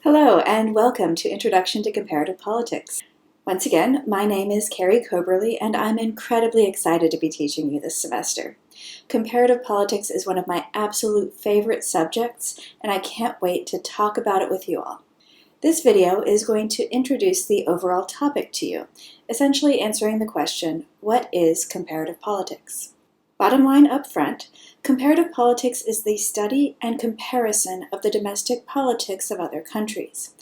Hello and welcome to Introduction to Comparative Politics. Once again, my name is Carrie Coberly and I'm incredibly excited to be teaching you this semester. Comparative politics is one of my absolute favorite subjects and I can't wait to talk about it with you all. This video is going to introduce the overall topic to you, essentially answering the question, what is comparative politics? Bottom line up front, comparative politics is the study and comparison of the domestic politics of other countries.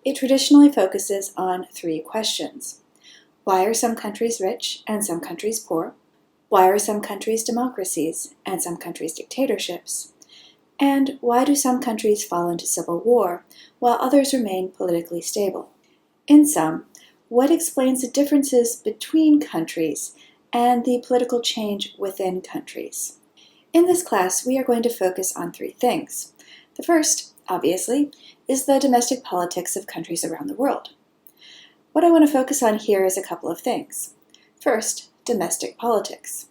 It traditionally focuses on three questions. Why are some countries rich and some countries poor? Why are some countries democracies and some countries dictatorships? And why do some countries fall into civil war while others remain politically stable? In sum, what explains the differences between countries and the political change within countries? In this class, we are going to focus on three things. The first, obviously, is the domestic politics of countries around the world. What I want to focus on here is a couple of things. First, domestic politics.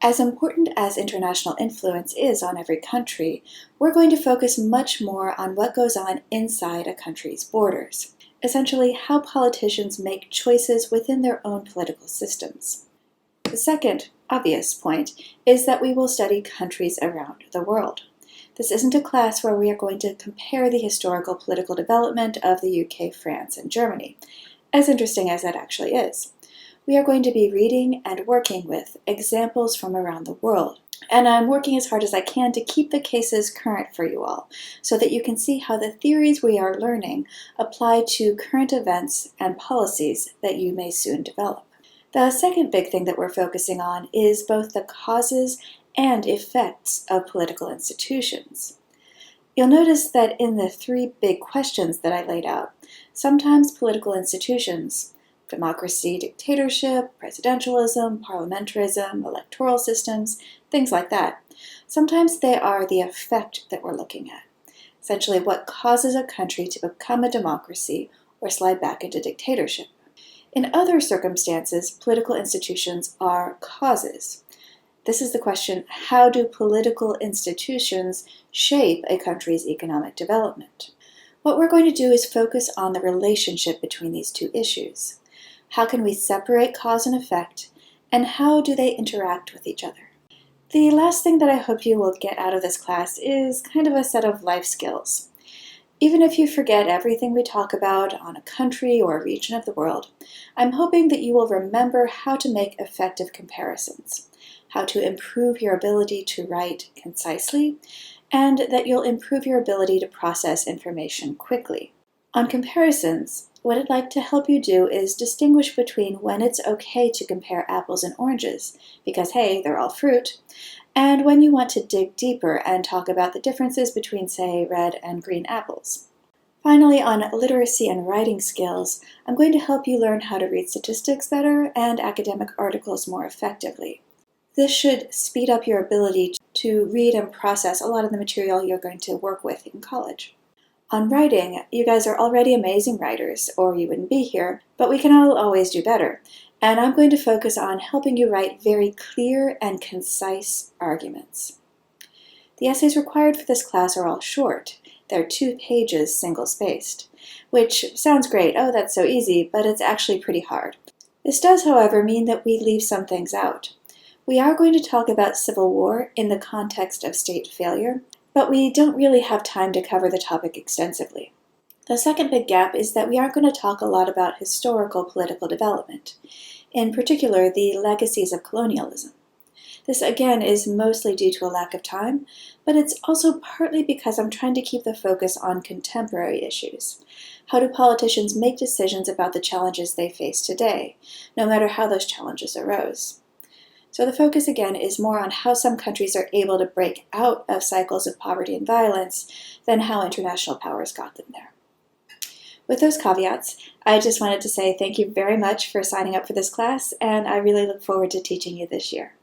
As important as international influence is on every country, we're going to focus much more on what goes on inside a country's borders. Essentially, how politicians make choices within their own political systems. The second obvious point is that we will study countries around the world. This isn't a class where we are going to compare the historical political development of the UK, France, and Germany, as interesting as that actually is. We are going to be reading and working with examples from around the world, and I'm working as hard as I can to keep the cases current for you all, so that you can see how the theories we are learning apply to current events and policies that you may soon develop. The second big thing that we're focusing on is both the causes and effects of political institutions. You'll notice that in the three big questions that I laid out, sometimes political institutions, democracy, dictatorship, presidentialism, parliamentarism, electoral systems, things like that, sometimes they are the effect that we're looking at. Essentially, what causes a country to become a democracy or slide back into dictatorship. In other circumstances, political institutions are causes. This is the question, how do political institutions shape a country's economic development? What we're going to do is focus on the relationship between these two issues. How can we separate cause and effect, and how do they interact with each other? The last thing that I hope you will get out of this class is kind of a set of life skills. Even if you forget everything we talk about on a country or a region of the world, I'm hoping that you will remember how to make effective comparisons, how to improve your ability to write concisely, and that you'll improve your ability to process information quickly. On comparisons, what I'd like to help you do is distinguish between when it's okay to compare apples and oranges, because hey, they're all fruit, and when you want to dig deeper and talk about the differences between, say, red and green apples. Finally, on literacy and writing skills, I'm going to help you learn how to read statistics better and academic articles more effectively. This should speed up your ability to read and process a lot of the material you're going to work with in college. On writing, you guys are already amazing writers, or you wouldn't be here, but we can all always do better. And I'm going to focus on helping you write very clear and concise arguments. The essays required for this class are all short. They're 2 pages single-spaced, which sounds great, oh that's so easy, but it's actually pretty hard. This does, however, mean that we leave some things out. We are going to talk about civil war in the context of state failure, but we don't really have time to cover the topic extensively. The second big gap is that we aren't going to talk a lot about historical political development, in particular the legacies of colonialism. This again is mostly due to a lack of time, but it's also partly because I'm trying to keep the focus on contemporary issues. How do politicians make decisions about the challenges they face today, no matter how those challenges arose? So the focus again is more on how some countries are able to break out of cycles of poverty and violence than how international powers got them there. With those caveats, I just wanted to say thank you very much for signing up for this class, and I really look forward to teaching you this year.